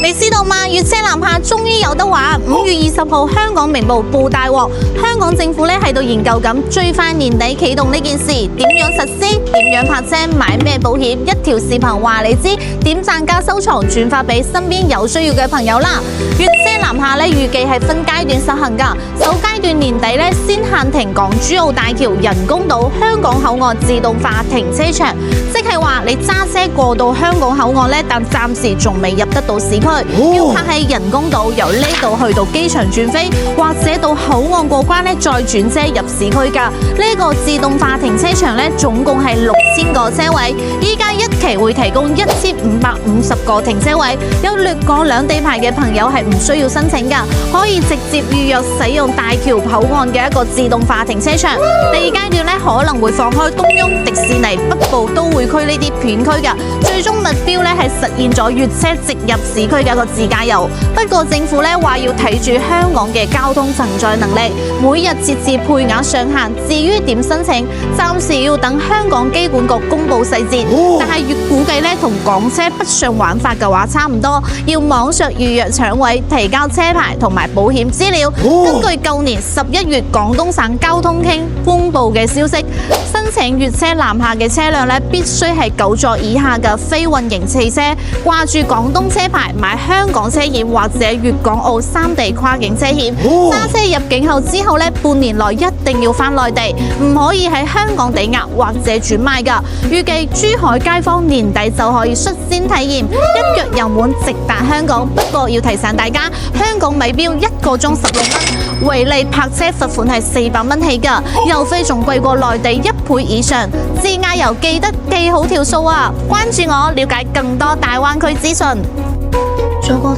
你知道嗎？粵車南下終於有得玩。5月20號，香港明報報大鑊，香港政府咧喺度研究緊，最快年底啟動呢件事，點樣實施？點樣泊車？買咩保險？一條視頻話你知，點讚加收藏，轉發俾身邊有需要嘅朋友啦。粵車南下咧預計係分階段實行㗎，首階段年底咧先限停港珠澳大橋、人工島、香港口岸自動化停車場，即係話你揸車過到香港口岸咧，但暫時仲未入得到市區。要泊喺人工島，由呢度去到機場轉飛，或者到口岸過關咧，再轉車入市區㗎。呢個自動化停車場咧，總共係6000個車位，依家一期會提供1550個停車位。有略過兩地牌嘅朋友係唔需要申請㗎，可以直接預約使用大橋口岸嘅一個自動化停車場。第二階段咧可能會放開東涌、迪士尼、北部都會區呢啲片區㗎，最終目標咧係實現咗粵車直入市區嘅一個自駕遊。不過政府咧話要睇住香港嘅交通承載能力，每日設置配額上限。至於點申請，暫時要等香港機管局公布細節。但係估計咧同港車北上玩法嘅話差唔多，要網上預約搶位、提交車牌同埋保險資料。根據舊年11月廣東省交通廳公布嘅消息，申請粵車南下嘅車輛咧必須係9座以下嘅非運營汽車，掛住廣東車牌，買香港車險或者粵港澳3地跨境車險。揸車入境後之後咧，半年內一定要返內地，唔可以喺香港抵押或者轉賣㗎。預計珠海街坊年底就可以率先體驗一腳油門直達香港。不過要提醒大家，香港咪標1個鐘16蚊，違例泊車罰款係400蚊起㗎，油費仲貴過內地1倍以上。自駕遊記得記好條數啊！關注我，了解更多大灣區資訊。做個